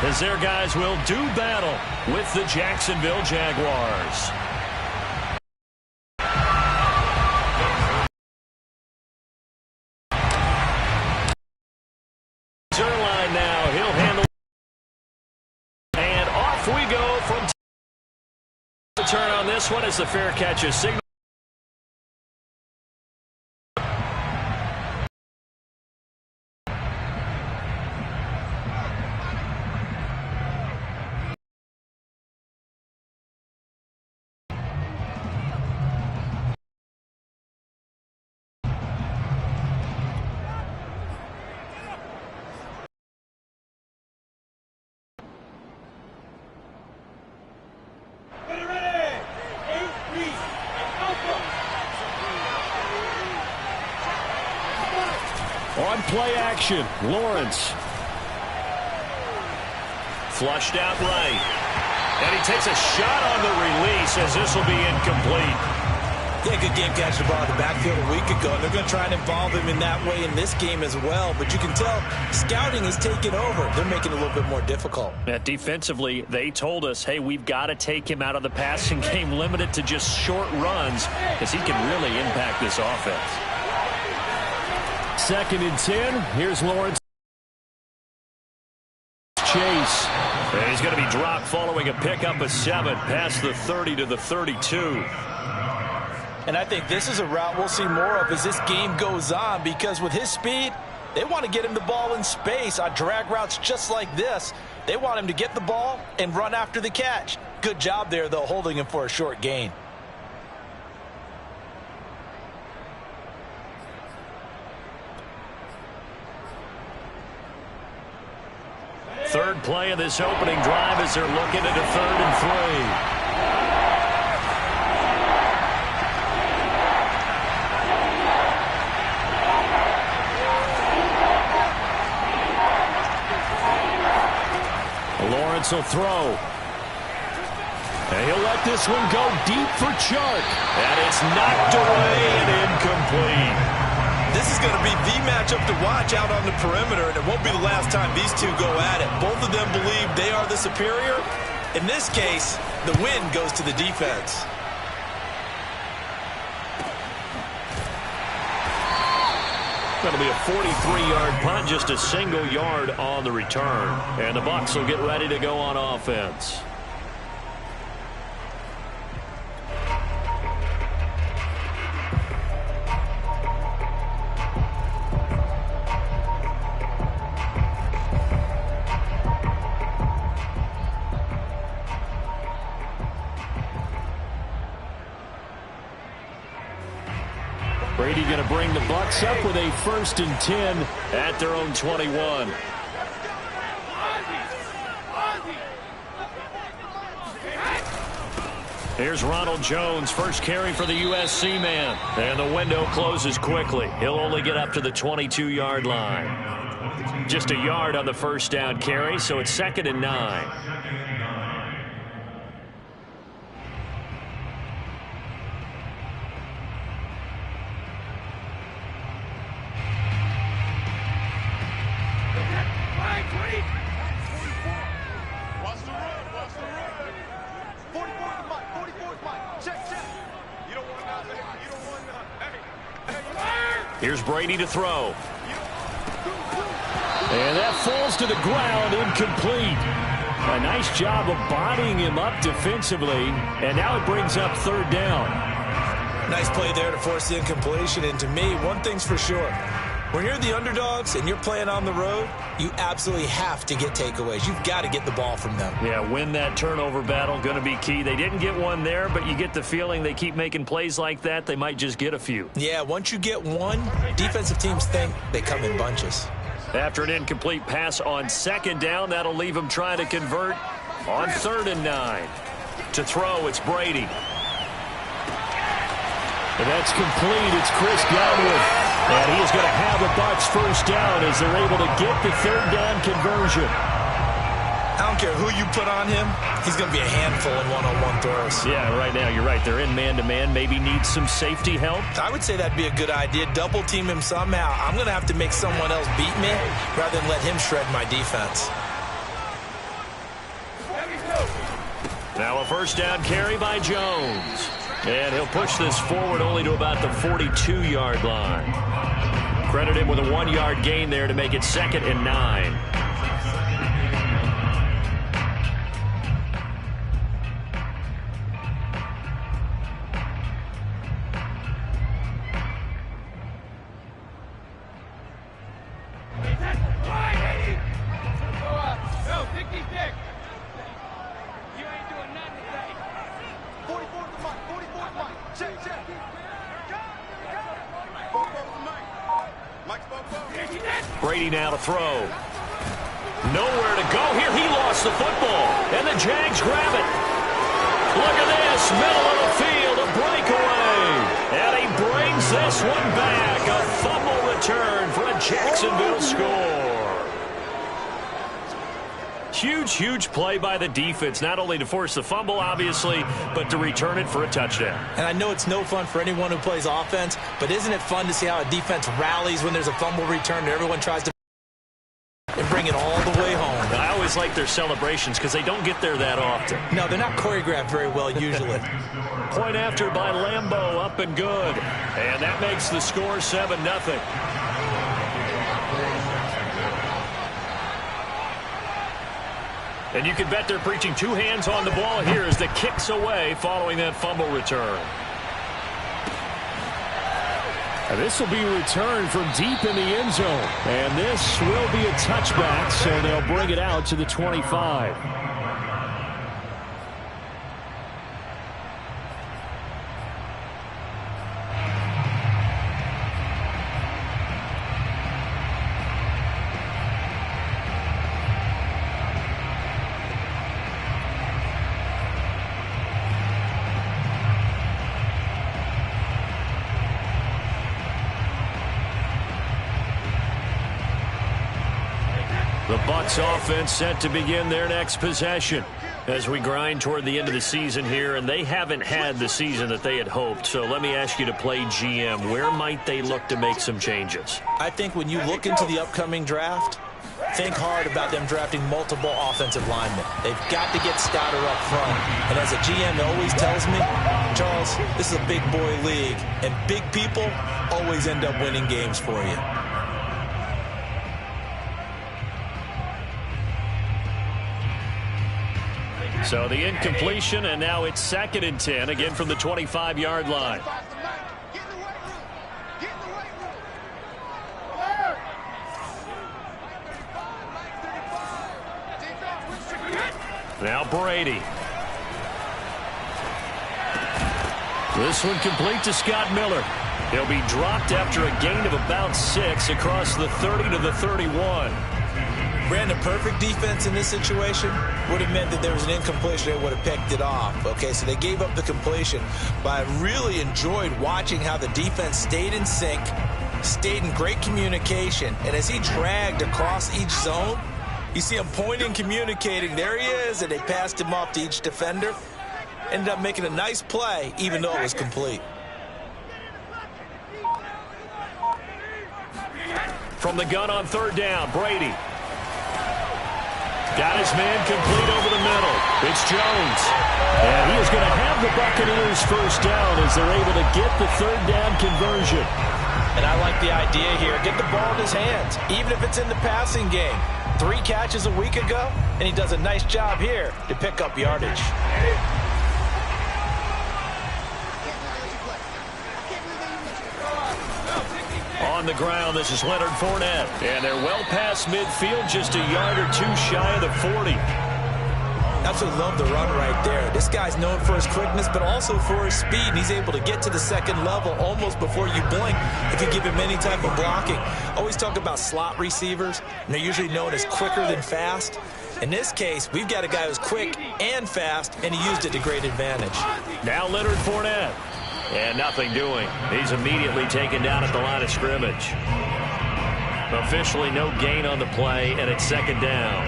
as their guys will do battle with the Jacksonville Jaguars. Zerline now, he'll handle. And off we go from the turn on this one as the fair catch is signaled. On play action, Lawrence. Flushed out right. And he takes a shot on the release as this will be incomplete. Yeah, good game catching the ball in the backfield a week ago. And they're going to try and involve him in that way in this game as well. But you can tell scouting is taking over. They're making it a little bit more difficult. Yeah, defensively, they told us, hey, we've got to take him out of the passing game, limited to just short runs, because he can really impact this offense. 2nd and 10. Here's Lawrence. Chase. And he's going to be dropped following a pickup of 7 past the 30 to the 32. And I think this is a route we'll see more of as this game goes on, because with his speed, they want to get him the ball in space on drag routes just like this. They want him to get the ball and run after the catch. Good job there, though, holding him for a short gain. Third play of this opening drive as they're looking at a 3rd and 3. Lawrence will throw. And he'll let this one go deep for Chark. And it's knocked away and incomplete. This is going to be the matchup to watch out on the perimeter, and it won't be the last time these two go at it. Both of them believe they are the superior. In this case, the win goes to the defense. That'll be a 43-yard punt, just a single yard on the return. And the Bucs will get ready to go on offense. Brady going to bring the Bucs up with a 1st and 10 at their own 21. Here's Ronald Jones, first carry for the USC man. And the window closes quickly. He'll only get up to the 22-yard line. Just a yard on the first down carry, so it's 2nd and 9. Here's Brady to throw. And that falls to the ground, incomplete. A nice job of bodying him up defensively, and now it brings up 3rd down. Nice play there to force the incompletion, and to me, one thing's for sure. When you're the underdogs and you're playing on the road, you absolutely have to get takeaways. You've got to get the ball from them. Yeah, win that turnover battle, going to be key. They didn't get one there, but you get the feeling they keep making plays like that, they might just get a few. Yeah, once you get one, defensive teams think they come in bunches. After an incomplete pass on 2nd down, that'll leave them trying to convert on 3rd and 9. To throw, it's Brady. And that's complete. It's Chris Godwin. And he is going to have the Bucs first down as they're able to get the 3rd down conversion. I don't care who you put on him. He's going to be a handful in one-on-one throws. Yeah, right now, you're right. They're in man-to-man. Maybe need some safety help. I would say that'd be a good idea. Double team him somehow. I'm going to have to make someone else beat me rather than let him shred my defense. Now a first down carry by Jones. And he'll push this forward only to about the 42-yard line. Credit him with a 1-yard gain there to make it 2nd and 9. Brady now to throw. Nowhere to go here. He lost the football. And the Jags grab it. Look at this. Middle of the field. A breakaway. And he brings this one back. A fumble return for a Jacksonville score. Huge play by the defense. Not only to force the fumble, obviously, but to return it for a touchdown. And I know it's no fun for anyone who plays offense, but isn't it fun to see how a defense rallies when there's a fumble return and everyone tries to and bring it all the way home? I always like their celebrations because they don't get there that often. No, they're not choreographed very well usually. Point after by Lambeau, up and good. And that makes the score 7-0. And you can bet they're preaching two hands on the ball here as the kick's away following that fumble return. And this will be returned from deep in the end zone. And this will be a touchback, so they'll bring it out to the 25. The Bucs offense set to begin their next possession as we grind toward the end of the season here, and they haven't had the season that they had hoped. So let me ask you to play GM. Where might they look to make some changes? I think when you look into the upcoming draft, think hard about them drafting multiple offensive linemen. They've got to get stouter up front. And as a GM always tells me, Charles, this is a big boy league, and big people always end up winning games for you. So the incompletion, and now it's 2nd and 10, again from the 25-yard line. Now Brady. This one complete to Scott Miller. He'll be dropped after a gain of about 6 across the 30 to the 31. Brandon, perfect defense in this situation would have meant that there was an incompletion. They would have picked it off. Okay, so they gave up the completion. But I really enjoyed watching how the defense stayed in sync, stayed in great communication. And as he dragged across each zone, you see him pointing, communicating. There he is, and they passed him off to each defender. Ended up making a nice play, even though it was complete. From the gun on 3rd down, Brady. Got his man complete over the middle. It's Jones. And he is going to have the Buccaneers first down as they're able to get the 3rd down conversion. And I like the idea here. Get the ball in his hands, even if it's in the passing game. 3 catches a week ago, and he does a nice job here to pick up yardage. On the ground, this is Leonard Fournette. And they're well past midfield, just a yard or 2 shy of the 40. Absolutely love the run right there. This guy's known for his quickness, but also for his speed. And he's able to get to the 2nd level almost before you blink if you give him any type of blocking. Always talk about slot receivers, and they're usually known as quicker than fast. In this case, we've got a guy who's quick and fast, and he used it to great advantage. Now Leonard Fournette. And nothing doing. He's immediately taken down at the line of scrimmage. Officially no gain on the play, and it's 2nd down.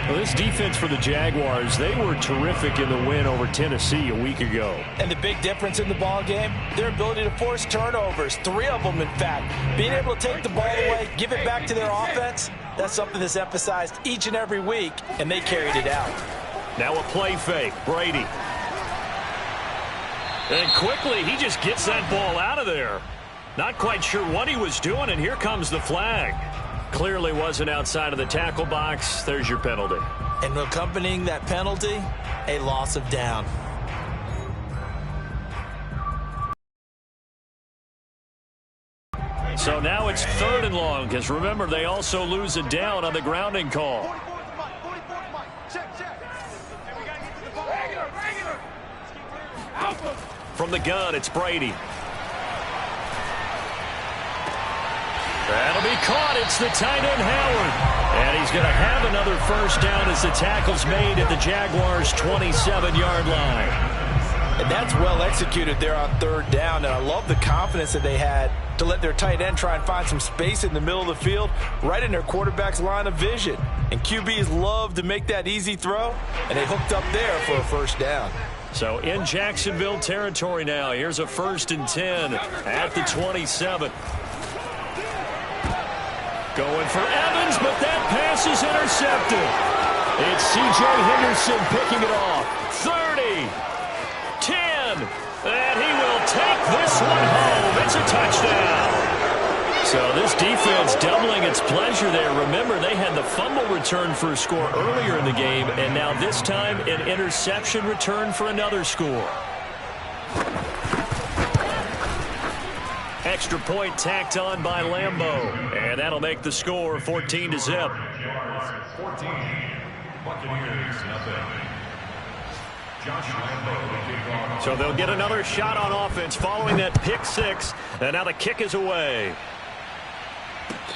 Well, this defense for the Jaguars, they were terrific in the win over Tennessee a week ago. And the big difference in the ball game, their ability to force turnovers, 3 of them in fact. Being able to take the ball away, give it back to their offense, that's something that's emphasized each and every week, and they carried it out. Now a play fake. Brady. And quickly, he just gets that ball out of there. Not quite sure what he was doing, and here comes the flag. Clearly wasn't outside of the tackle box. There's your penalty. And accompanying that penalty, a loss of down. So now it's 3rd and long, because remember, they also lose a down on the grounding call. From the gun, it's Brady. That'll be caught. It's the tight end, Howard. And he's going to have another first down as the tackle's made at the Jaguars' 27-yard line. And that's well executed there on 3rd down. And I love the confidence that they had to let their tight end try and find some space in the middle of the field, right in their quarterback's line of vision. And QBs love to make that easy throw, and they hooked up there for a first down. So in Jacksonville territory now. Here's a 1st and 10 at the 27. Going for Evans, but that pass is intercepted. It's C.J. Henderson picking it off. 30, 10, and he will take this one home. It's a touchdown. So this defense doubling its pleasure there. Remember, they had the fumble return for a score earlier in the game, and now this time an interception return for another score. Extra point tacked on by Lambeau, and that'll make the score 14-0. So they'll get another shot on offense following that pick 6, and now the kick is away.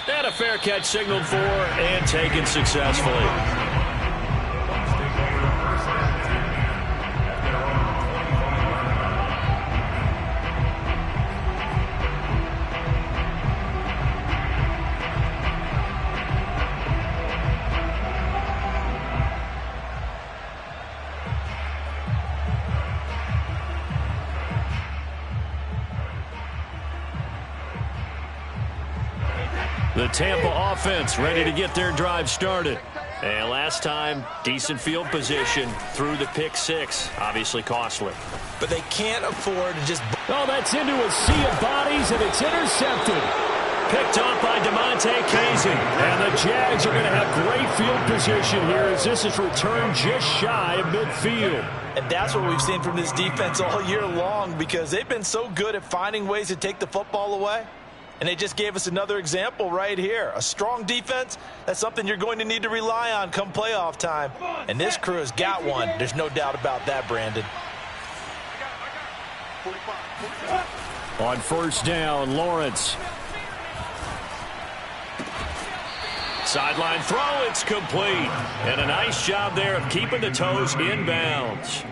And a fair catch signaled for and taken successfully. The Tampa offense ready to get their drive started. And last time, decent field position through the pick 6. Obviously costly. But they can't afford to just... Oh, that's into a sea of bodies, and it's intercepted. Picked off by DeMonte Casey. And the Jags are going to have great field position here as this is returned just shy of midfield. And that's what we've seen from this defense all year long, because they've been so good at finding ways to take the football away. And they just gave us another example right here. A strong defense, that's something you're going to need to rely on come playoff time. And this crew has got one. There's no doubt about that, Brandon. On 1st down, Lawrence. Sideline throw, it's complete. And a nice job there of keeping the toes in bounds.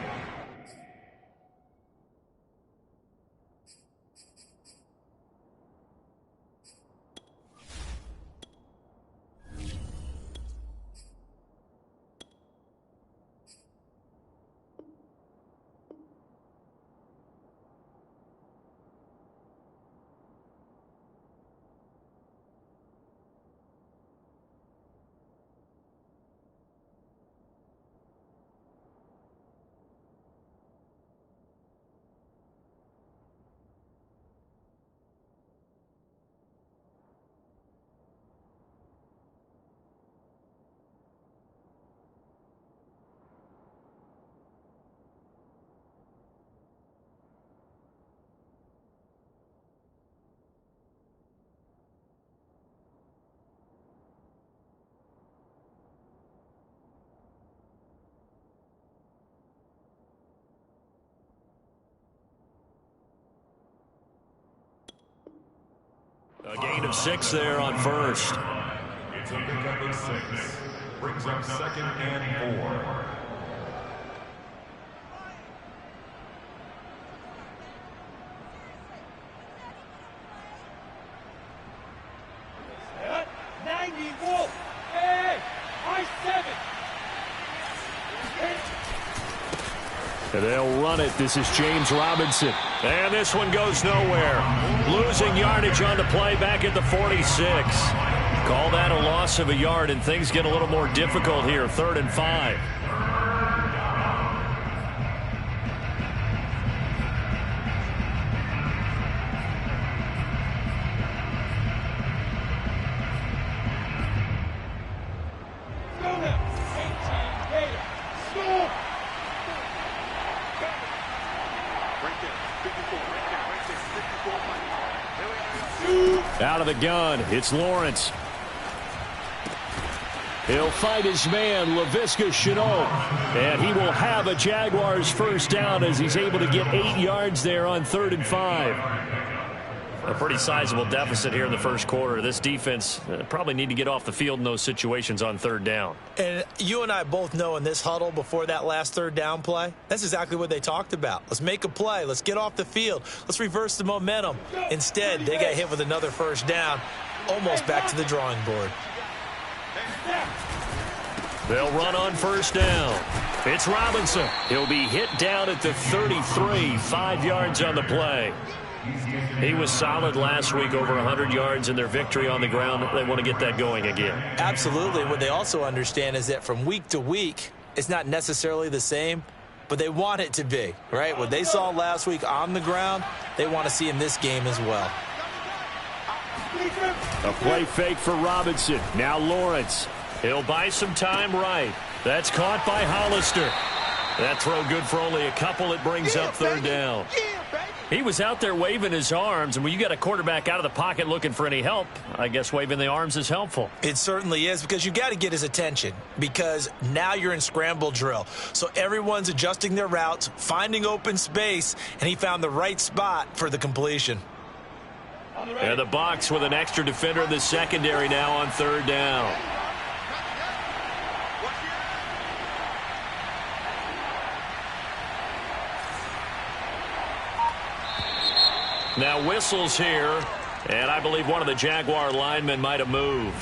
A gain of 6 there on 1st. It's a pickup of 6. Brings up 2nd and 4. And they'll run it. This is James Robinson. And this one goes nowhere. Losing yardage on the play back at the 46. Call that a loss of a yard, and things get a little more difficult here. 3rd and 5. Out of the gun, it's Lawrence. He'll fight his man, Laviska Shenault. And he will have a Jaguars first down as he's able to get 8 yards there on 3rd and 5. A pretty sizable deficit here in the first quarter. This defense probably need to get off the field in those situations on 3rd down. And you and I both know in this huddle before that last 3rd down play, that's exactly what they talked about. Let's make a play. Let's get off the field. Let's reverse the momentum. Instead, they got hit with another first down, almost back to the drawing board. They'll run on 1st down. It's Robinson. He'll be hit down at the 33, 5 yards on the play. He was solid last week, over 100 yards in their victory on the ground. They want to get that going again. Absolutely. What they also understand is that from week to week, it's not necessarily the same, but they want it to be, right? What they saw last week on the ground, they want to see in this game as well. A play fake for Robinson. Now Lawrence. He'll buy some time right. That's caught by Hollister. That throw good for only a couple. It brings up 3rd down. He was out there waving his arms, and when you got a quarterback out of the pocket looking for any help, I guess waving the arms is helpful. It certainly is, because you got to get his attention, because now you're in scramble drill. So everyone's adjusting their routes, finding open space, and he found the right spot for the completion. And the Bucs with an extra defender in the secondary now on 3rd down. Now whistles here, and I believe one of the Jaguar linemen might have moved.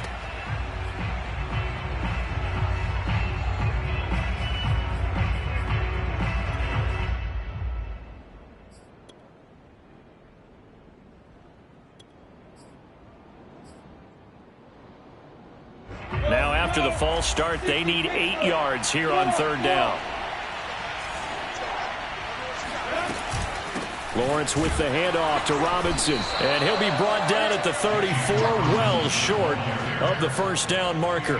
Now after the false start, they need 8 yards here on 3rd down. Lawrence with the handoff to Robinson. And he'll be brought down at the 34, well short of the first down marker.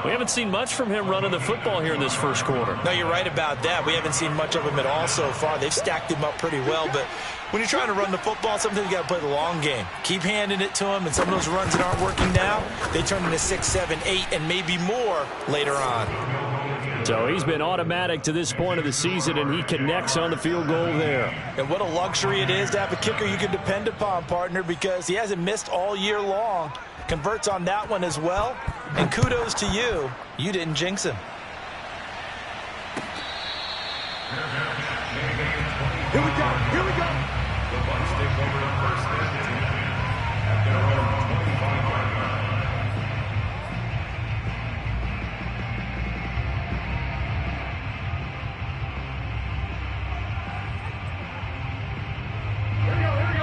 We haven't seen much from him running the football here in this first quarter. No, you're right about that. We haven't seen much of him at all so far. They've stacked him up pretty well, but when you're trying to run the football, sometimes you got to play the long game. Keep handing it to him, and some of those runs that aren't working now, they turn into 6, 7, 8, and maybe more later on. So he's been automatic to this point of the season, and he connects on the field goal there. And what a luxury it is to have a kicker you can depend upon, partner, because he hasn't missed all year long. Converts on that one as well. And kudos to you. You didn't jinx him. Here we go. Here we go. The Bucs take over the 1st and 10 at their own 25-yard line.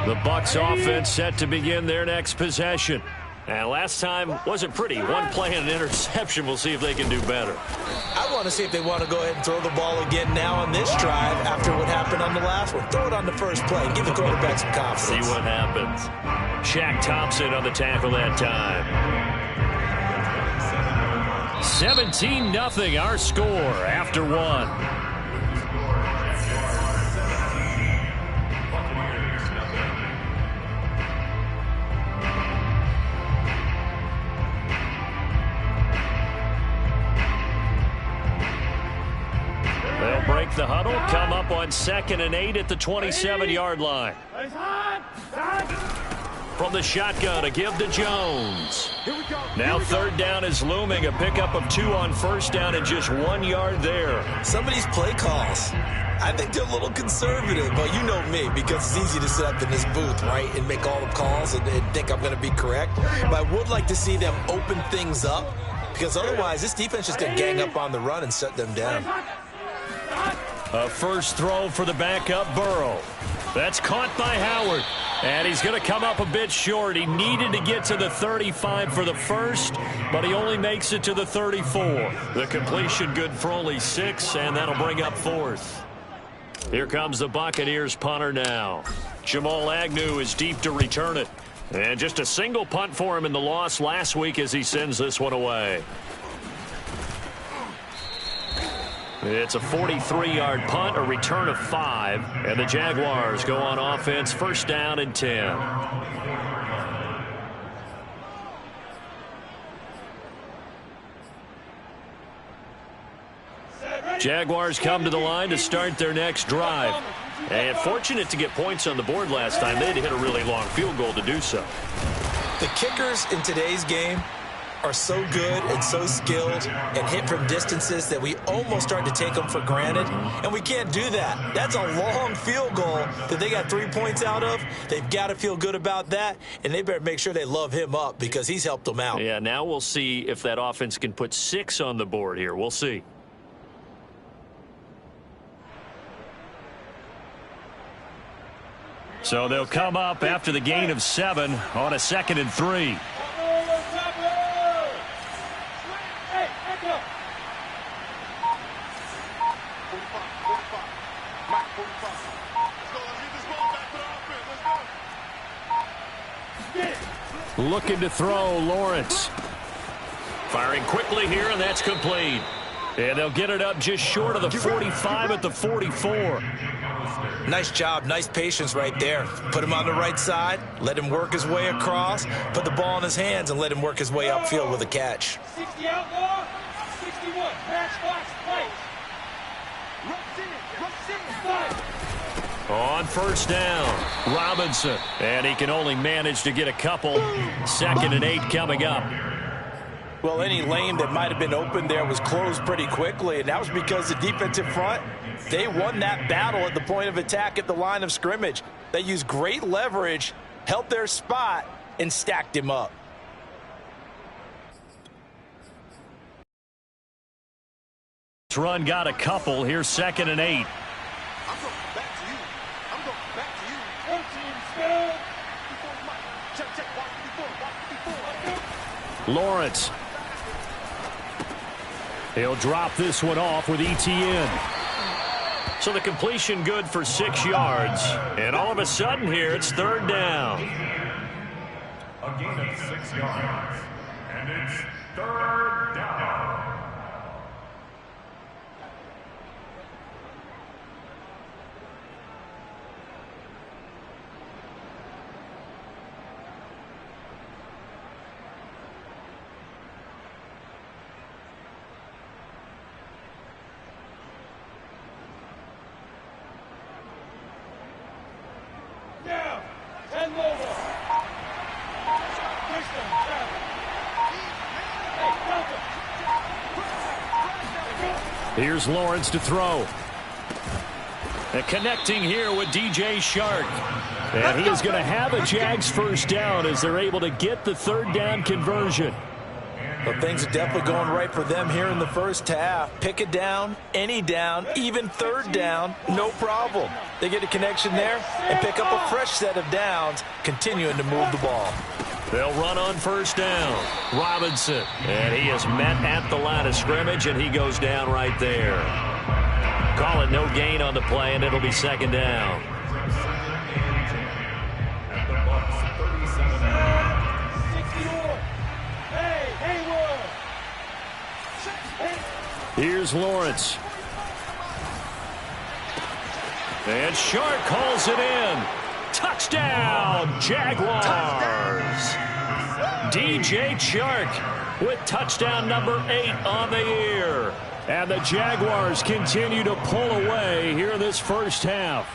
The Bucs offense set to begin their next possession. And last time wasn't pretty. One play and an interception. We'll see if they can do better. I want to see if they want to go ahead and throw the ball again now on this drive after what happened on the last one. Throw it on the first play and give the quarterback some confidence. See what happens. Shaq Thompson on the tackle that time. 17-0 our score after one. Break the huddle, come up on 2nd and 8 at the 27-yard line. From the shotgun, a give to Jones. Now 3rd down is looming, a pickup of 2 on 1st down and just 1 yard there. Some of these play calls, I think they're a little conservative, but you know me, because it's easy to sit up in this booth, right, and make all the calls and think I'm going to be correct. But I would like to see them open things up, because otherwise this defense just going to gang up on the run and shut them down. A first throw for the backup Burrow. That's caught by Howard. And he's going to come up a bit short. He needed to get to the 35 for the first, but he only makes it to the 34. The completion good for only 6, and that'll bring up 4th. Here comes the Buccaneers punter now. Jamal Agnew is deep to return it. And just a single punt for him in the loss last week as he sends this one away. It's a 43-yard punt, a return of 5, and the Jaguars go on offense, 1st down and 10. Jaguars come to the line to start their next drive. And fortunate to get points on the board last time. They had to hit a really long field goal to do so. The kickers in today's game are so good and so skilled and hit from distances that we almost start to take them for granted, and we can't do that. That's a long field goal that they got 3 points out of. They've got to feel good about that, and they better make sure they love him up because he's helped them out. Yeah, now we'll see if that offense can put 6 on the board here. We'll see. So they'll come up after the gain of 7 on a 2nd and 3. Looking to throw, Lawrence. Firing quickly here, and that's complete. And they'll get it up just short of the 45 at the 44. Nice job, nice patience right there. Put him on the right side, let him work his way across, put the ball in his hands, and let him work his way upfield with a catch. 60 outlaw, 61, match box, play. On first down, Robinson. And he can only manage to get a couple. 2nd and 8 coming up. Well, any lane that might have been open there was closed pretty quickly, and that was because the defensive front, they won that battle at the point of attack at the line of scrimmage. They used great leverage, held their spot, and stacked him up. This run got a couple. Here's 2nd and 8. Lawrence. He'll drop this one off with ETN. So the completion good for 6 yards. And all of a sudden here, it's 3rd down. A gain of 6 yards. And it's 3rd down. Here's Lawrence to throw. And connecting here with DJ Shark. And he is going to have a Jags first down as they're able to get the 3rd down conversion. Well, things are definitely going right for them here in the first half. Pick it down, any down, even 3rd down, no problem. They get a connection there and pick up a fresh set of downs, continuing to move the ball. They'll run on first down. Robinson. And he is met at the line of scrimmage, and he goes down right there. Call it no gain on the play, and it'll be 2nd down. At the Bucs 37. Here's Lawrence. And Shark calls it in. Touchdown, Jaguars. DJ Chark with touchdown number 8 on the year. And the Jaguars continue to pull away here in this first half.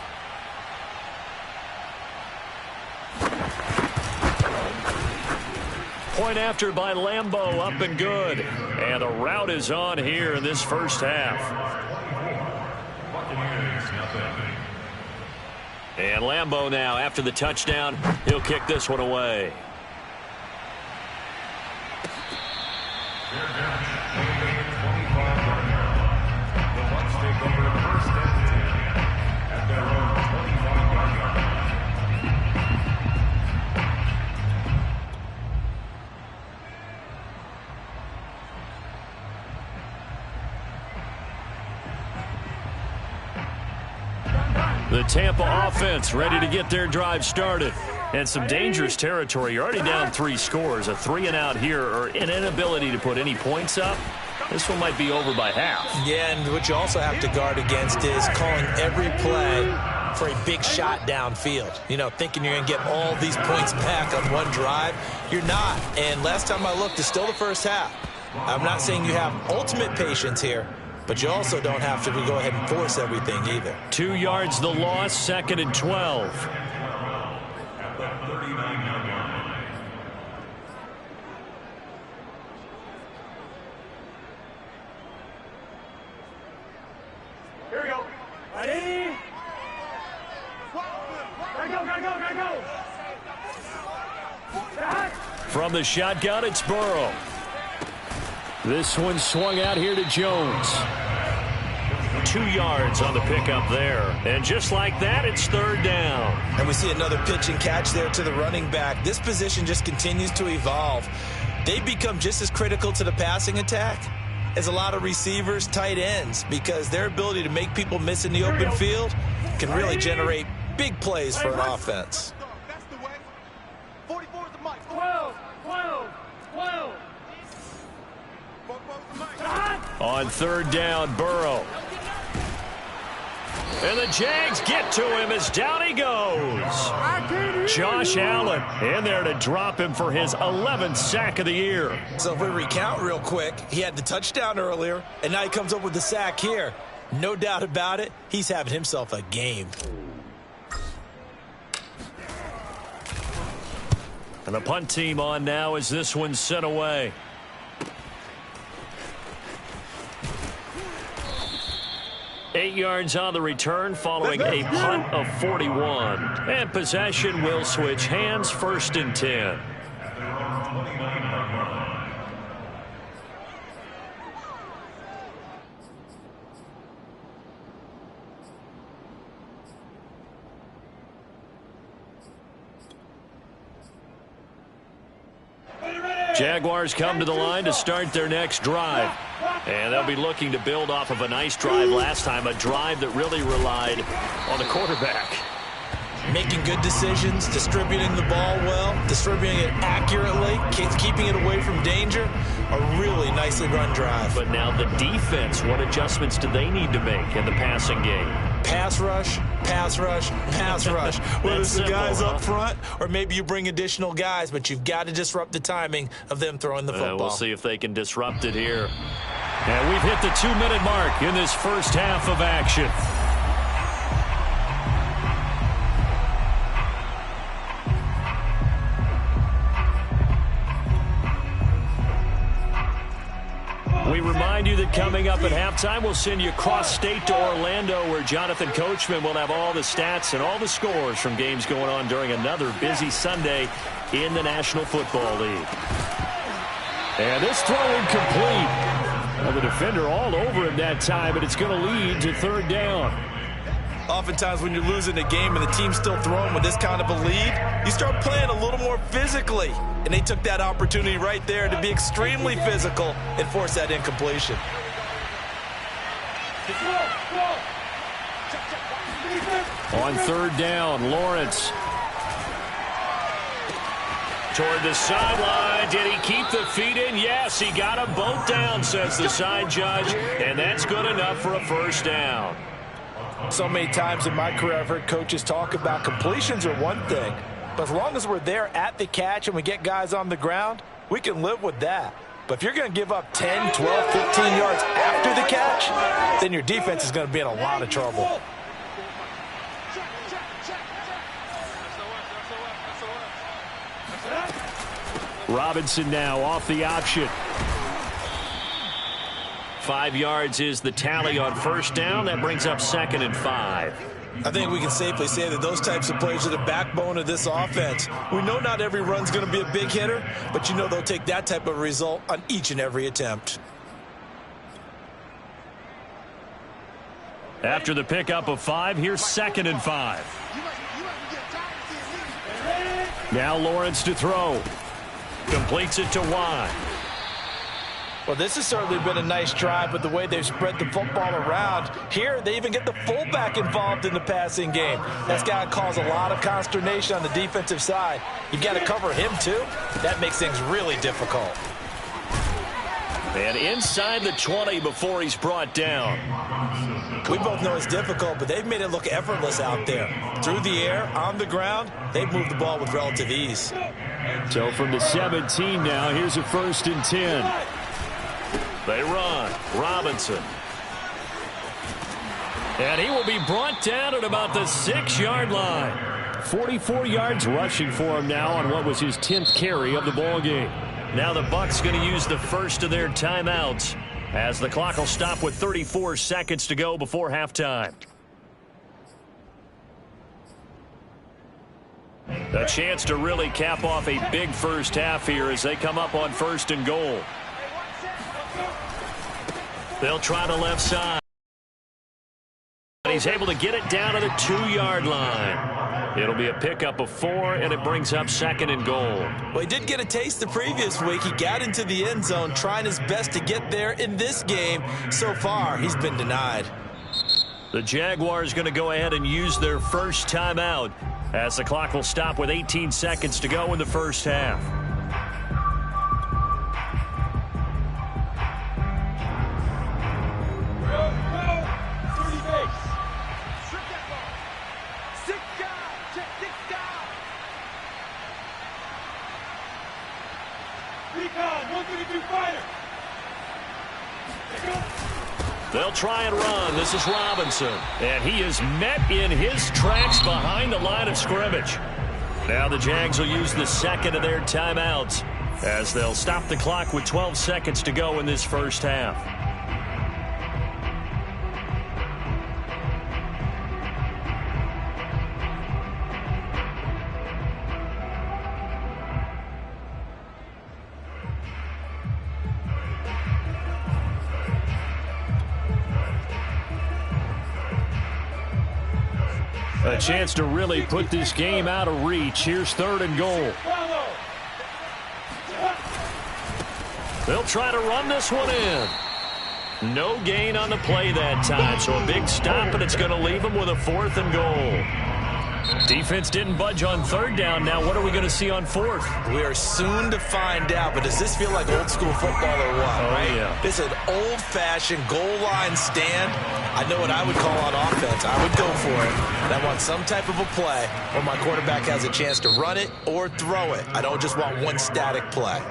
Point after by Lambeau, up and good. And the route is on here in this first half. And Lambeau now, after the touchdown, he'll kick this one away. The Bucs take over 1st and 10 at their own 25-yard line. The Tampa offense ready to get their drive started. And some dangerous territory. You're already down 3 scores. A 3-and-out here, or an inability to put any points up. This one might be over by half. Yeah, and what you also have to guard against is calling every play for a big shot downfield. You know, thinking you're going to get all these points back on one drive. You're not. And last time I looked, it's still the first half. I'm not saying you have ultimate patience here, but you also don't have to go ahead and force everything either. 2 yards the loss, 2nd and 12. Here we go. Ready? Gotta go. From the shotgun, it's Burrow. This one swung out here to Jones. 2 yards on the pickup there. And just like that, it's 3rd down. And we see another pitch and catch there to the running back. This position just continues to evolve. They become just as critical to the passing attack as a lot of receivers, tight ends, because their ability to make people miss in the open field can really generate big plays for an offense. That's the way. 44 is the mic. 12. On 3rd down, Burrow. And the Jags get to him as down he goes. Josh Allen in there to drop him for his 11th sack of the year. So if we recount real quick, he had the touchdown earlier, and now he comes up with the sack here. No doubt about it, he's having himself a game. And the punt team on now as this one's sent away. Eight yards on the return following a punt of 41. And possession will switch hands, 1st and 10. Jaguars come to the line to start their next drive. And they'll be looking to build off of a nice drive last time, a drive that really relied on the quarterback. Making good decisions, distributing the ball well, distributing it accurately, keeping it away from danger. A really nicely run drive. But now the defense, what adjustments do they need to make in the passing game? Pass rush, pass rush, pass rush. Whether it's the guys up front or maybe you bring additional guys, but you've got to disrupt the timing of them throwing the football. We'll see if they can disrupt it here. And we've hit the 2-minute mark in this first half of action. We remind you that coming up at halftime, we'll send you cross-state to Orlando, where Jonathan Coachman will have all the stats and all the scores from games going on during another busy Sunday in the National Football League. And this throw incomplete. Well, the defender all over him that time, but it's going to lead to 3rd down. Oftentimes when you're losing a game and the team's still throwing with this kind of a lead, you start playing a little more physically. And they took that opportunity right there to be extremely physical and force that incompletion. On 3rd down, Lawrence. Toward the sideline. Did he keep the feet in? Yes, he got them both down, says the side judge. And that's good enough for a 1st down. So many times in my career I've heard coaches talk about completions are one thing, but as long as we're there at the catch and we get guys on the ground, we can live with that. But if you're going to give up 10, 12, 15 yards after the catch, then your defense is going to be in a lot of trouble. Robinson now off the option. 5 yards is the tally on 1st down. That brings up 2nd and 5. I think we can safely say that those types of plays are the backbone of this offense. We know not every run's going to be a big hitter, but you know they'll take that type of result on each and every attempt. After the pickup of 5, here's 2nd and 5. Now Lawrence to throw. Completes it to Watt. Well, this has certainly been a nice drive with the way they've spread the football around. Here, they even get the fullback involved in the passing game. That's got to cause a lot of consternation on the defensive side. You've got to cover him, too. That makes things really difficult. And inside the 20 before he's brought down. We both know it's difficult, but they've made it look effortless out there. Through the air, on the ground, they've moved the ball with relative ease. So from the 17 now, here's a 1st and 10. They run. Robinson. And he will be brought down at about the 6-yard line. 44 yards rushing for him now on what was his 10th carry of the ball game. Now the Bucs going to use the first of their timeouts as the clock will stop with 34 seconds to go before halftime. A chance to really cap off a big first half here as they come up on 1st and goal. They'll try the left side. He's able to get it down to the 2-yard line. It'll be a pickup of 4, and it brings up 2nd and goal. Well, he did get a taste the previous week. He got into the end zone trying his best to get there in this game. So far, he's been denied. The Jaguars going to go ahead and use their first timeout as the clock will stop with 18 seconds to go in the first half. They'll try and run. This is Robinson. And he is met in his tracks behind the line of scrimmage. Now the Jags will use the second of their timeouts as they'll stop the clock with 12 seconds to go in this first half. A chance to really put this game out of reach. Here's 3rd and goal. They'll try to run this one in. No gain on the play that time, so a big stop, and it's going to leave them with a 4th and goal. Defense didn't budge on 3rd down. Now what are we going to see on 4th? We are soon to find out, but does this feel like old school football or what? Oh, right? Yeah. This is an old-fashioned goal line stand. I know what I would call on offense. I would go for it. And I want some type of a play where my quarterback has a chance to run it or throw it. I don't just want one static play.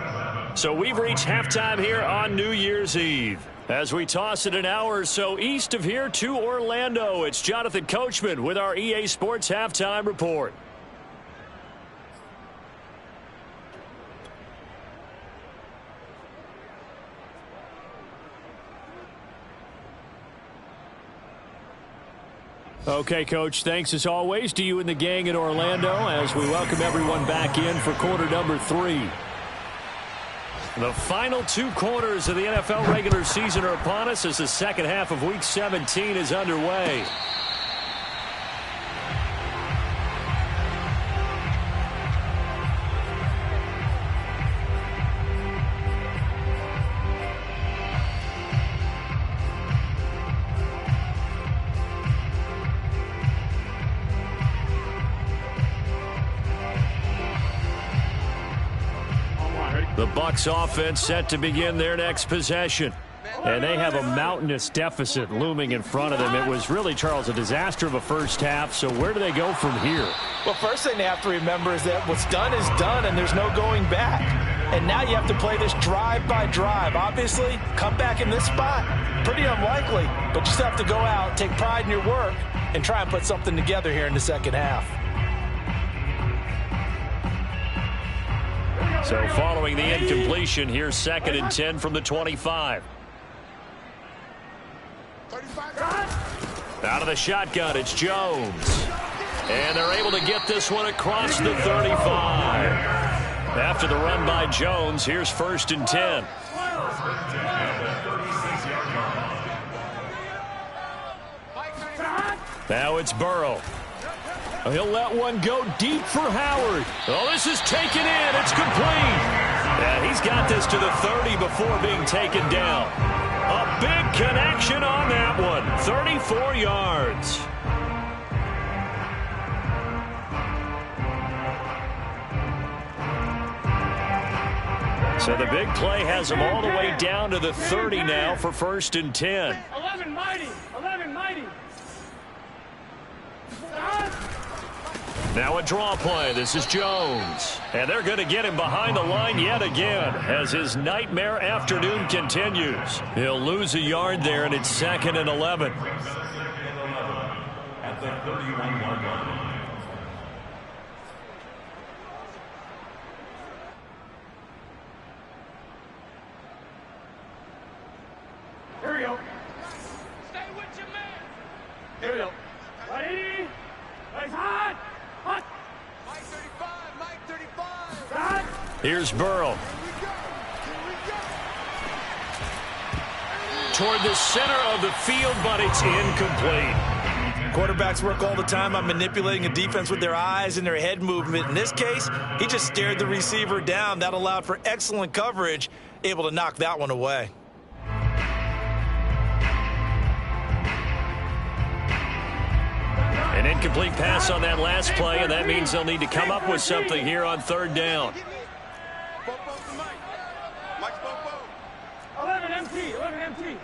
So we've reached halftime here on New Year's Eve. As we toss it an hour or so east of here to Orlando, it's Jonathan Coachman with our EA Sports Halftime Report. Okay, Coach, thanks as always to you and the gang in Orlando as we welcome everyone back in for quarter number 3. The final 2 quarters of the NFL regular season are upon us as the second half of Week 17 is underway. The Bucs offense set to begin their next possession. And they have a mountainous deficit looming in front of them. It was really, Charles, a disaster of a first half. So where do they go from here? Well, first thing they have to remember is that what's done is done and there's no going back. And now you have to play this drive by drive. Obviously, come back in this spot, pretty unlikely. But you still have to go out, take pride in your work, and try and put something together here in the second half. So following the incompletion, here's 2nd and 10 from the 25. Out of the shotgun, it's Jones. And they're able to get this one across the 35. After the run by Jones, here's 1st and 10. Now it's Burrow. He'll let one go deep for Howard. Oh, this is taken in. It's complete. And he's got this to the 30 before being taken down. A big connection on that one. 34 yards. So the big play has him all the way down to the 30 now for 1st and 10. 11 mighty. 11 mighty. Now a draw play. This is Jones. And they're going to get him behind the line yet again as his nightmare afternoon continues. He'll lose a yard there, and it's 2nd and 11. the 31-yard line. Here we go. Stay with your man. Here we go. Ready? Nice hot. Hot. Mike 35. Mike 35. Hot. Here's Burrow. Toward the center of the field, but it's incomplete. Quarterbacks work all the time on manipulating a defense with their eyes and their head movement. In this case, he just stared the receiver down. That allowed for excellent coverage, able to knock that one away. An incomplete pass on that last play, and that means they'll need to come up with something here on third down. 11 MT. 11 MT.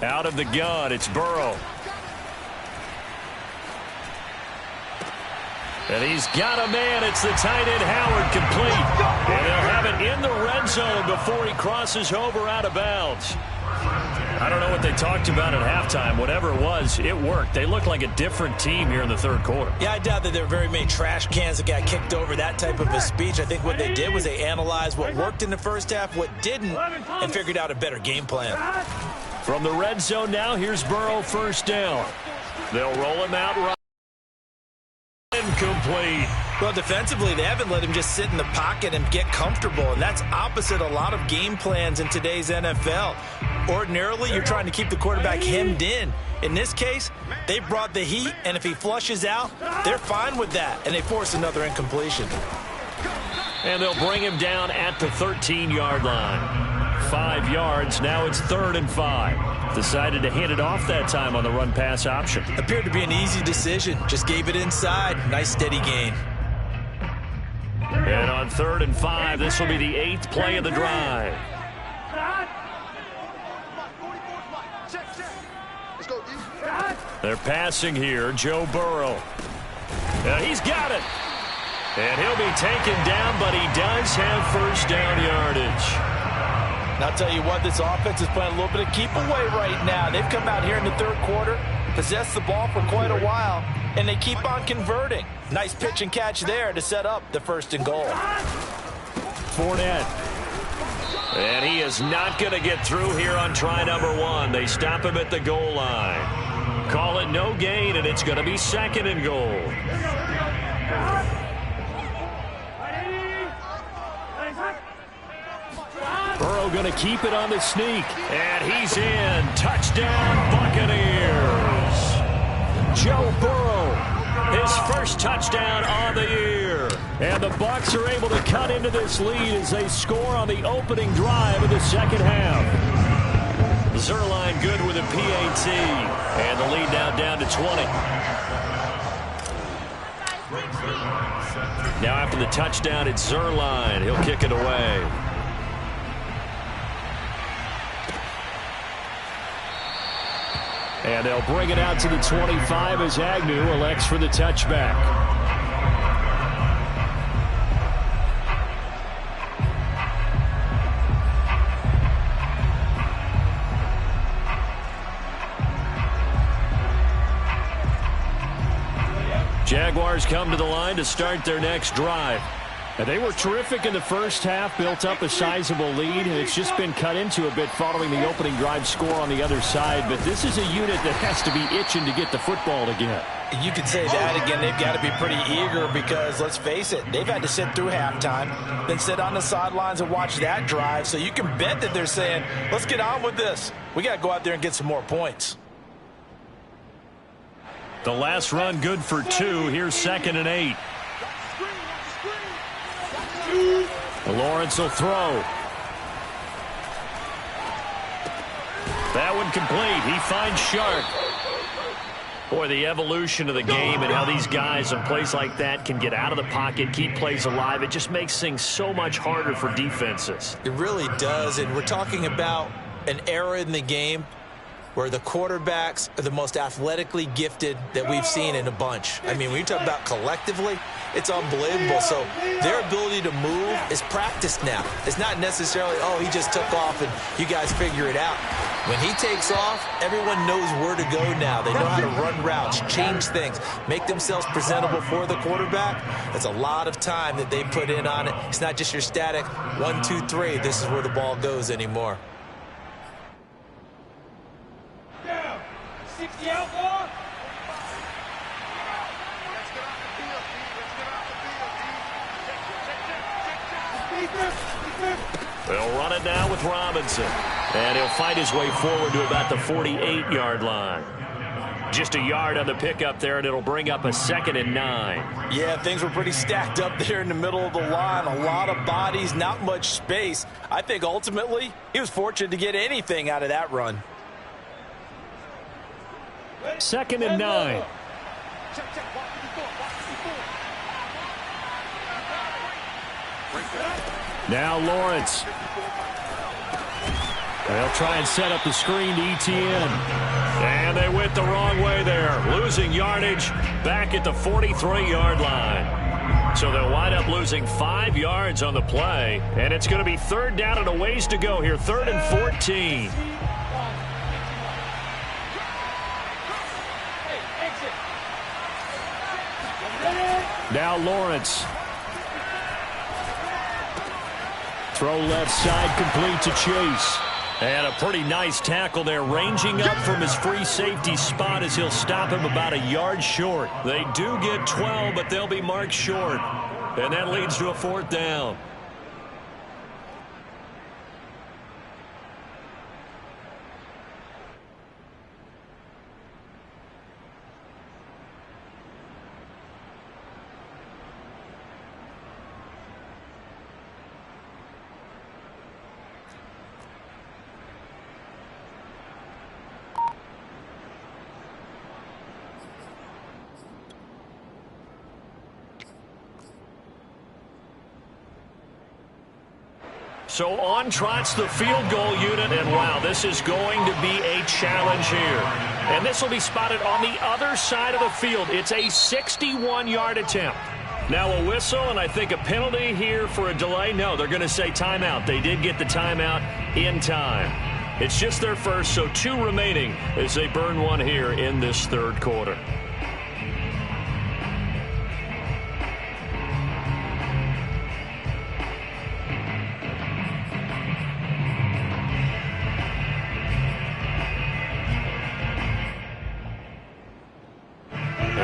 Out of the gun, it's Burrow. And he's got a man. It's the tight end, Howard, complete. And they'll have it in the red zone before he crosses over out of bounds. I don't know what they talked about at halftime. Whatever it was, it worked. They look like a different team here in the third quarter. Yeah, I doubt that there were very many trash cans that got kicked over, that type of a speech. I think what they did was they analyzed what worked in the first half, what didn't, and figured out a better game plan. From the red zone now, here's Burrow, first down. They'll roll him out right. Incomplete. Well, defensively, they haven't let him just sit in the pocket and get comfortable, and that's opposite a lot of game plans in today's NFL. Ordinarily, you're trying to keep the quarterback hemmed in. In this case, they brought the heat, and if he flushes out, they're fine with that, and they force another incompletion. And they'll bring him down at the 13-yard line. 5 yards, now it's 3rd and 5. Decided to hand it off that time on the run-pass option. Appeared to be an easy decision. Just gave it inside. Nice steady gain. And on 3rd and 5, this will be the 8th play of the drive. They're passing here. Joe Burrow. He's got it. And he'll be taken down, but he does have first down yardage. And I'll tell you what, this offense is playing a little bit of keep away right now. They've come out here in the third quarter, possessed the ball for quite a while, and they keep on converting. Nice pitch and catch there to set up the 1st and goal. Fournette. And he is not going to get through here on try number 1. They stop him at the goal line. Call it no gain, and it's going to be 2nd and goal. Burrow going to keep it on the sneak. And he's in. Touchdown, Buccaneers. Joe Burrow, his first touchdown on the year. And the Bucs are able to cut into this lead as they score on the opening drive of the second half. Zerline good with a PAT. And the lead now down to 20. Now after the touchdown, it's Zerline. He'll kick it away. And they'll bring it out to the 25 as Agnew elects for the touchback. Jaguars come to the line to start their next drive. And they were terrific in the first half, built up a sizable lead, and it's just been cut into a bit following the opening drive score on the other side. But this is a unit that has to be itching to get the football again. You could say that again. They've got to be pretty eager because, let's face it, they've had to sit through halftime, then sit on the sidelines and watch that drive. So you can bet that they're saying, let's get on with this. We got to go out there and get some more points. The last run good for 2. Here's 2nd and 8. Lawrence will throw. That one complete. He finds Shark. Boy, the evolution of the game and how these guys in plays like that can get out of the pocket, keep plays alive, it just makes things so much harder for defenses. It really does, and we're talking about an era in the game where the quarterbacks are the most athletically gifted that we've seen in a bunch. I mean, when you talk about collectively, it's unbelievable. So their ability to move is practiced now. It's not necessarily, oh, he just took off and you guys figure it out. When he takes off, everyone knows where to go now. They know how to run routes, change things, make themselves presentable for the quarterback. That's a lot of time that they put in on it. It's not just your static 1, 2, 3. This is where the ball goes anymore. 60 out, ball. They'll run it now with Robinson. And he'll fight his way forward to about the 48-yard line. Just a yard on the pickup there, and it'll bring up a 2nd and 9. Yeah, things were pretty stacked up there in the middle of the line. A lot of bodies, not much space. I think ultimately he was fortunate to get anything out of that run. 2nd and 9. Now Lawrence. They'll try and set up the screen to ETN. And they went the wrong way there. Losing yardage back at the 43-yard line. So they'll wind up losing 5 yards on the play. And it's going to be 3rd down and a ways to go here. 3rd and 14. Now Lawrence. Throw left side, complete to Chase. And a pretty nice tackle there, ranging up from his free safety spot as he'll stop him about a yard short. They do get 12, but they'll be marked short. And that leads to a 4th down. So on trots the field goal unit, and wow, this is going to be a challenge here. And this will be spotted on the other side of the field. It's a 61-yard attempt. Now a whistle, and I think a penalty here for a delay. No, they're going to say timeout. They did get the timeout in time. It's just their first, so 2 remaining as they burn 1 here in this 3rd quarter.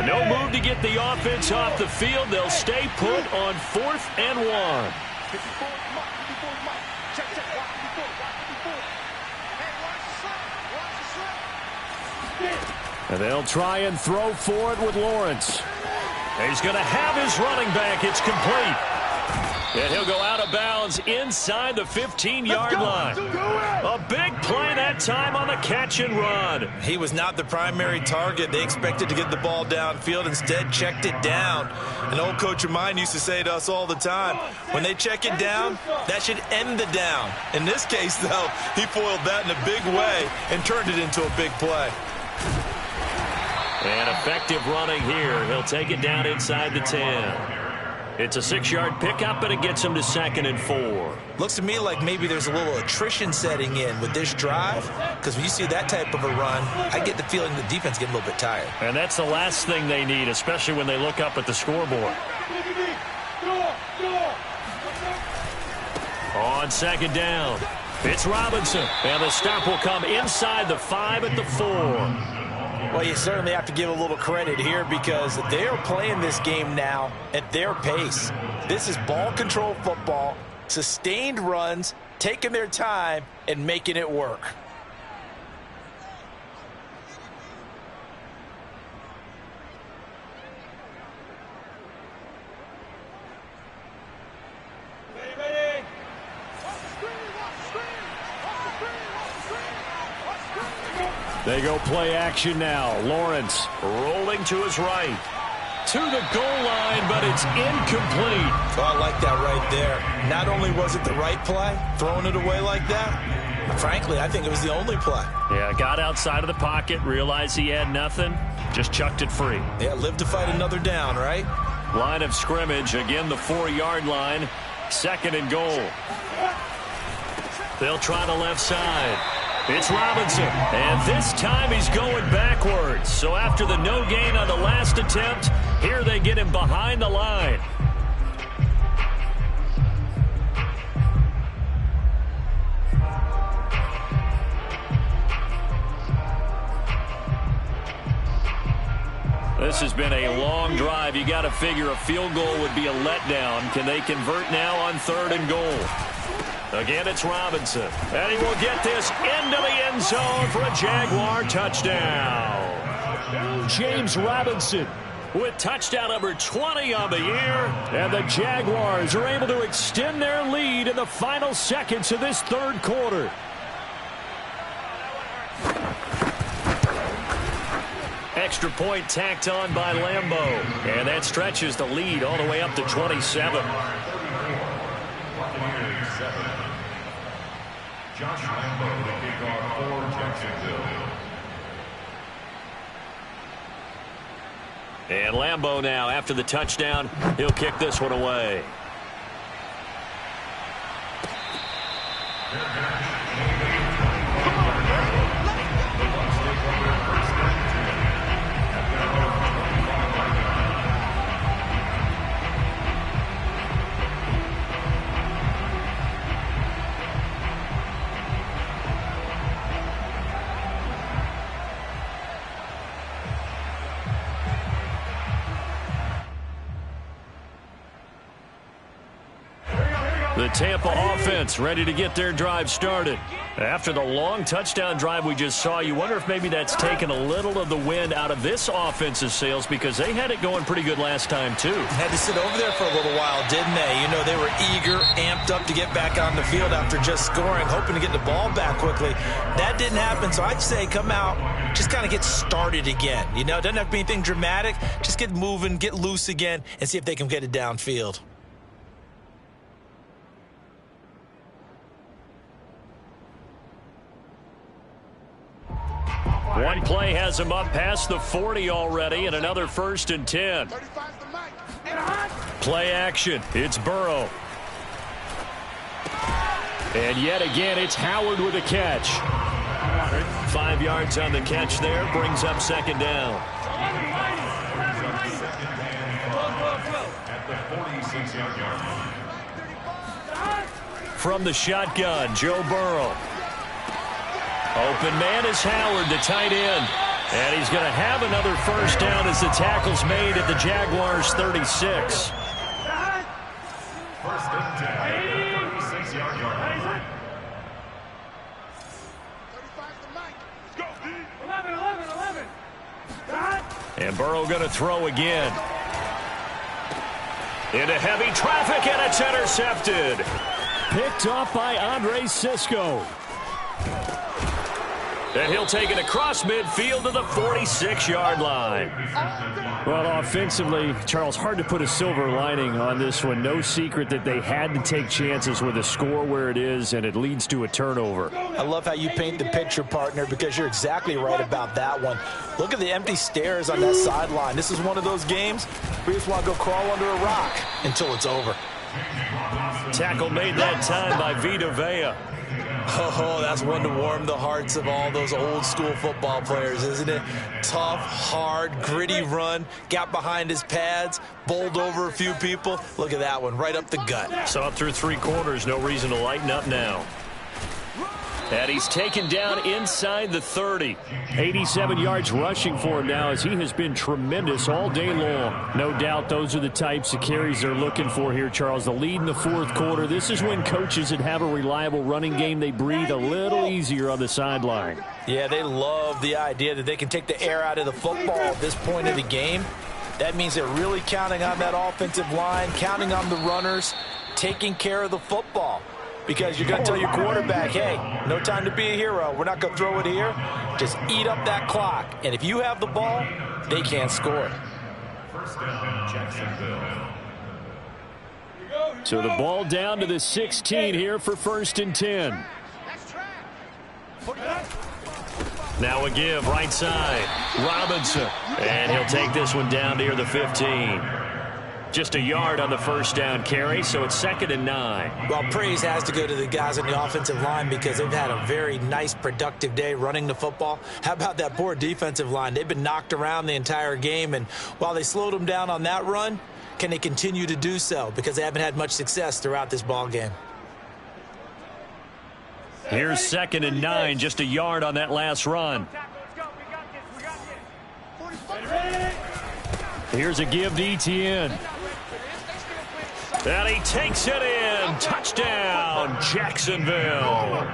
No move to get the offense off the field. They'll stay put on 4th and 1. And they'll try and throw for it with Lawrence. He's going to have his running back. It's complete. And he'll go out of bounds inside the 15-yard line. A big play that time on the catch and run. He was not the primary target. They expected to get the ball downfield. Instead, checked it down. An old coach of mine used to say to us all the time, when they check it down, that should end the down. In this case, though, he foiled that in a big way and turned it into a big play. And effective running here. He'll take it down inside the 10. It's a 6-yard pickup, and it gets him to 2nd and 4. Looks to me like maybe there's a little attrition setting in with this drive, because when you see that type of a run, I get the feeling the defense getting a little bit tired. And that's the last thing they need, especially when they look up at the scoreboard. On 2nd down, it's Robinson, and the stop will come inside the 5 at the 4. Well, you certainly have to give a little credit here because they are playing this game now at their pace. This is ball control football, sustained runs, taking their time and making it work. They go play action now. Lawrence rolling to his right. To the goal line, but it's incomplete. Oh, I like that right there. Not only was it the right play, throwing it away like that, Frankly, I think it was the only play. Yeah, got outside of the pocket, realized he had nothing, just chucked it free. Yeah, live to fight another down, right? Line of scrimmage, again the 4-yard line, 2nd and goal. They'll try the left side. It's Robinson, and this time he's going backwards. So after the no gain on the last attempt, here they get him behind the line. This has been a long drive. You got to figure a field goal would be a letdown. Can they convert now on 3rd and goal? Again, it's Robinson. And he will get this into the end zone for a Jaguar touchdown. James Robinson with touchdown number 20 on the year. And the Jaguars are able to extend their lead in the final seconds of this 3rd quarter. Extra point tacked on by Lambo. And that stretches the lead all the way up to 27. Josh Lambo, the kickoff for Jacksonville. And Lambo now, after the touchdown, he'll kick this one away. The Tampa offense ready to get their drive started. After the long touchdown drive we just saw, you wonder if maybe that's taken a little of the wind out of this offense's sails because they had it going pretty good last time, too. Had to sit over there for a little while, didn't they? You know, they were eager, amped up to get back on the field after just scoring, hoping to get the ball back quickly. That didn't happen, so I'd say come out, just kind of get started again. You know, it doesn't have to be anything dramatic. Just get moving, get loose again, and see if they can get it downfield. One play has him up past the 40 already, and another 1st and 10. Play action. It's Burrow. And yet again, it's Howard with a catch. 5 yards on the catch there, brings up 2nd down. At the 46-yard line. From the shotgun, Joe Burrow. Open man is Howard, the tight end. And he's going to have another 1st down as the tackle's made at the Jaguars' 36. 1st and 10 at the 36-yard line. 11. And Burrow going to throw again. Into heavy traffic, and it's intercepted. Picked off by Andre Sisco. And he'll take it across midfield to the 46-yard line. Well, offensively, Charles, hard to put a silver lining on this one. No secret that they had to take chances with a score where it is, and it leads to a turnover. I love how you paint the picture, partner, because you're exactly right about that one. Look at the empty stairs on that sideline. This is one of those games where you just want to go crawl under a rock until it's over. Tackle made that time by Vita Vea. Oh, that's one to warm the hearts of all those old school football players, isn't it? Tough, hard, gritty run, got behind his pads, bowled over a few people. Look at that one, right up the gut. Saw it through 3 quarters, no reason to lighten up now. And he's taken down inside the 30. 87 yards rushing for him now as he has been tremendous all day long. No doubt those are the types of carries they're looking for here, Charles. The lead in the 4th quarter. This is when coaches that have a reliable running game, they breathe a little easier on the sideline. Yeah, they love the idea that they can take the air out of the football at this point of the game. That means they're really counting on that offensive line, counting on the runners, taking care of the football. Because you're going to tell your quarterback, hey, no time to be a hero. We're not going to throw it here. Just eat up that clock. And if you have the ball, they can't score. 1st down, Jacksonville. So the ball down to the 16 here for 1st and 10. Now a give right side. Robinson. And he'll take this one down near the 15. Just a yard on the first down carry, so it's 2nd and 9. Well, praise has to go to the guys on the offensive line because they've had a very nice, productive day running the football. How about that poor defensive line? They've been knocked around the entire game, and while they slowed them down on that run, can they continue to do so? Because they haven't had much success throughout this ball game. Here's 2nd and 9, just a yard on that last run. Here's a give to Etienne. And he takes it in. Touchdown, Jacksonville.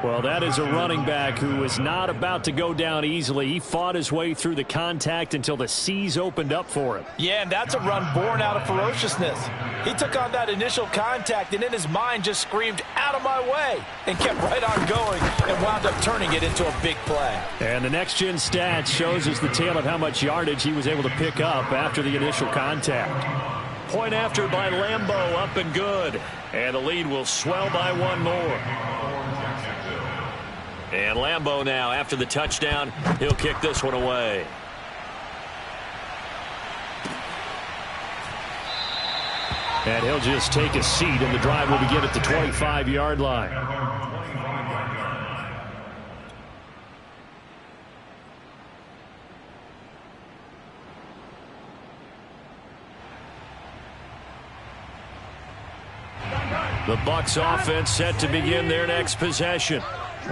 Well, that is a running back who is not about to go down easily. He fought his way through the contact until the seas opened up for him. Yeah, and that's a run born out of ferociousness. He took on that initial contact and in his mind just screamed, "Out of my way," and kept right on going and wound up turning it into a big play. And the next-gen stat shows us the tale of how much yardage he was able to pick up after the initial contact. Point after by Lambeau, up and good. And the lead will swell by one more. And Lambeau now, after the touchdown, he'll kick this one away. And he'll just take a seat, and the drive will begin at the 25-yard line. The Bucs offense set to begin their next possession.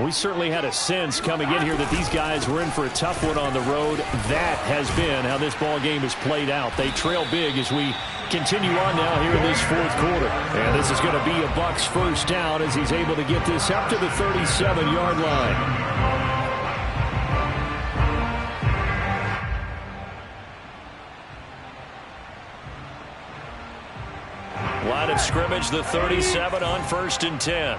We certainly had a sense coming in here that these guys were in for a tough one on the road. That has been how this ball game has played out. They trail big as we continue on now here in this fourth quarter. And this is going to be a Bucs first down as he's able to get this up to the 37-yard line. Line of scrimmage, the 37 on 1st and 10.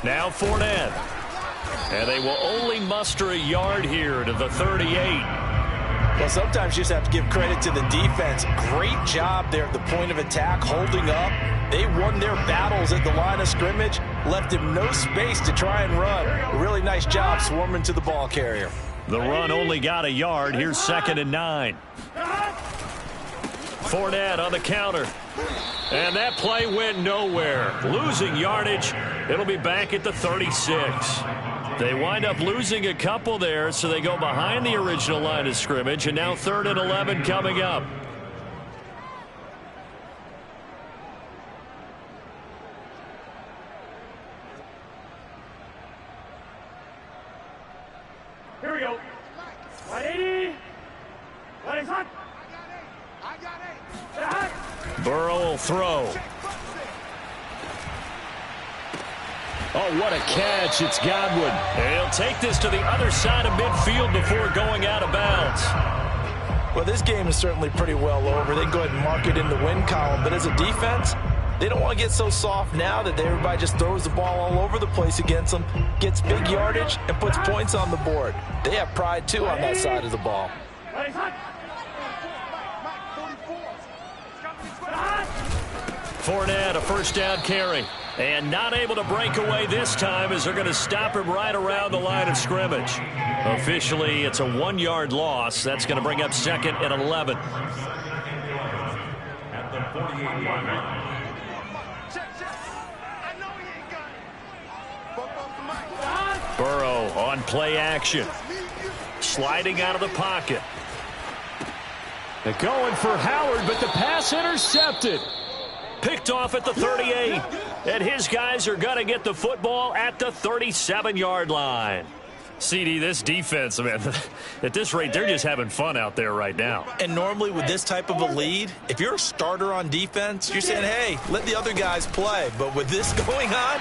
Now Fournette. And they will only muster a yard here to the 38. Well, sometimes you just have to give credit to the defense. Great job there at the point of attack, holding up. They won their battles at the line of scrimmage, left him no space to try and run. A really nice job swarming to the ball carrier. The run only got a yard. Here's 2nd and 9. Fournette on the counter. And that play went nowhere. Losing yardage. It'll be back at the 36. They wind up losing a couple there, so they go behind the original line of scrimmage, and now 3rd and 11 coming up. Here we go. 180. What is hot? Burrow will throw. Oh, what a catch. It's Godwin. And he'll take this to the other side of midfield before going out of bounds. Well, this game is certainly pretty well over. They can go ahead and mark it in the win column. But as a defense, they don't want to get so soft now that everybody just throws the ball all over the place against them, gets big yardage, and puts points on the board. They have pride, too, on that side of the ball. Fournette, a first down carry. And not able to break away this time as they're going to stop him right around the line of scrimmage. Officially, it's a 1-yard loss. That's going to bring up 2nd and 11. At the 48-yard line. Burrow on play action. Sliding out of the pocket. They're going for Howard, but the pass intercepted. Picked off at the 38. And his guys are going to get the football at the 37-yard line. CD, this defense, man, at this rate, they're just having fun out there right now. And normally with this type of a lead, if you're a starter on defense, you're saying, hey, let the other guys play. But with this going on,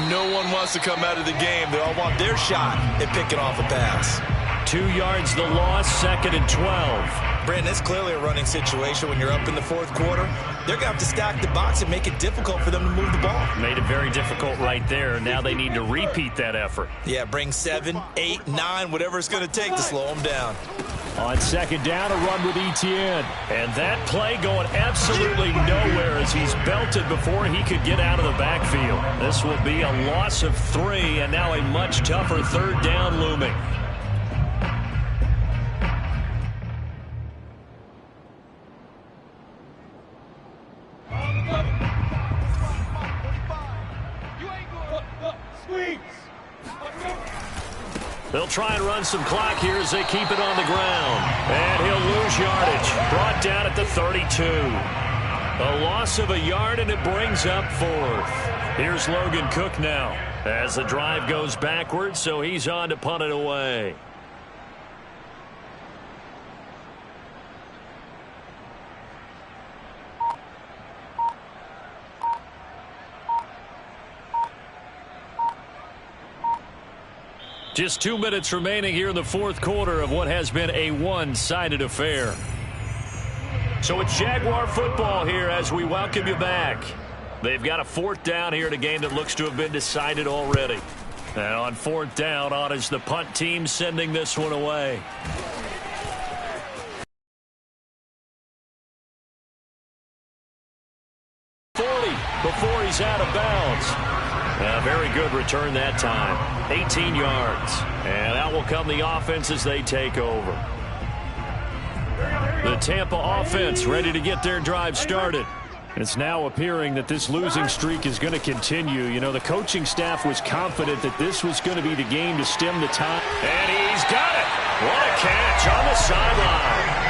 no one wants to come out of the game. They all want their shot at picking off a pass. 2 yards the loss, 2nd and 12. Brandon, it's clearly a running situation when you're up in the fourth quarter. They're going to have to stack the box and make it difficult for them to move the ball. Made it very difficult right there. Now they need to repeat that effort. Yeah, bring 7, 8, 9, whatever it's going to take to slow them down. On second down, a run with Etienne. And that play going absolutely nowhere as he's belted before he could get out of the backfield. This will be a loss of 3, and now a much tougher third down looming. They'll try and run some clock here as they keep it on the ground. And he'll lose yardage. Brought down at the 32. A loss of a yard, and it brings up 4th. Here's Logan Cook now as the drive goes backwards, so he's on to punt it away. Just 2 minutes remaining here in the fourth quarter of what has been a one-sided affair. So it's Jaguar football here as we welcome you back. They've got a 4th down here in a game that looks to have been decided already. And on 4th down, on is the punt team sending this one away. Before he's out of bounds. A very good return that time. 18 yards. And out will come the offense as they take over. The Tampa offense ready to get their drive started. It's now appearing that this losing streak is going to continue. You know, the coaching staff was confident that this was going to be the game to stem the tide. And he's got it. What a catch on the sideline.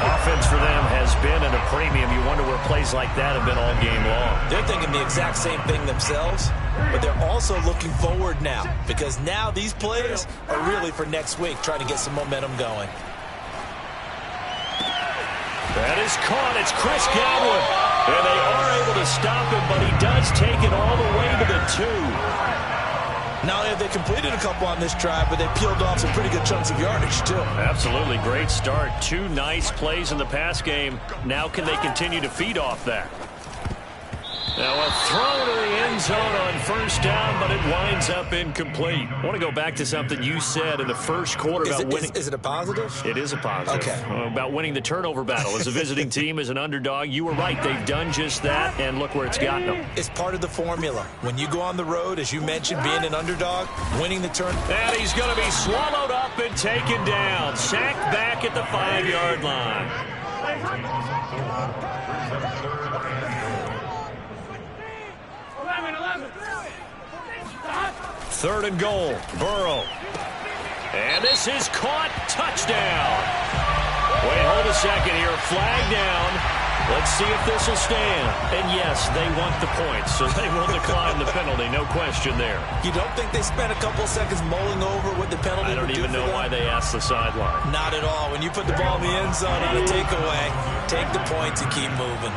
Offense for them has been at a premium. You wonder where plays like that have been all game long. They're thinking the exact same thing themselves, but they're also looking forward now because now these plays are really for next week, trying to get some momentum going. That is caught. It's Chris Godwin. And they are able to stop him, but he does take it all the way to the 2. Not only have they completed a couple on this drive, but they peeled off some pretty good chunks of yardage, too. Absolutely. Great start. 2 nice plays in the pass game. Now can they continue to feed off that? Now a throw to the end zone on 1st down, but it winds up incomplete. I want to go back to something you said in the first quarter about winning. Is it a positive? It is a positive. Okay. About winning the turnover battle. As a visiting team, as an underdog, you were right. They've done just that, and look where it's gotten them. It's part of the formula. When you go on the road, as you mentioned, being an underdog, winning the turn. And he's going to be swallowed up and taken down. Sacked back at the 5-yard line. 3rd and goal. Burrow. And this is caught. Touchdown. Wait, hold a second here. Flag down. Let's see if this will stand. And yes, they want the points, so they will decline the penalty. No question there. You don't think they spent a couple seconds mulling over what the penalty would do? I don't even know why they asked the sideline. Not at all. When you put the ball in the end zone on a takeaway, take the points and keep moving.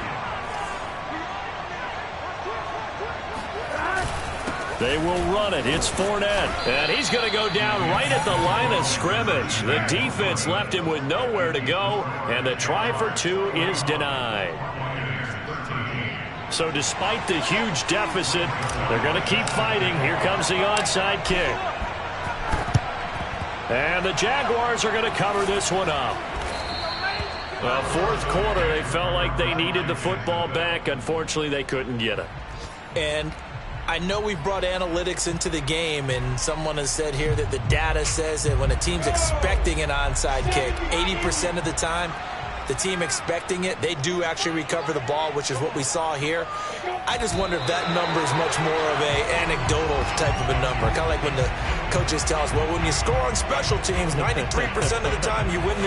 They will run it. It's Fournette. And he's going to go down right at the line of scrimmage. The defense left him with nowhere to go, and the try for 2 is denied. So despite the huge deficit, they're going to keep fighting. Here comes the onside kick. And the Jaguars are going to cover this one up. Well, 4th quarter, they felt like they needed the football back. Unfortunately, they couldn't get it. And I know we've brought analytics into the game, and someone has said here that the data says that when a team's expecting an onside kick, 80% of the time, the team expecting it, they do actually recover the ball, which is what we saw here. I just wonder if that number is much more of a anecdotal type of a number. Kind of like when the coaches tell us, well, when you score on special teams, 93% of the time you win the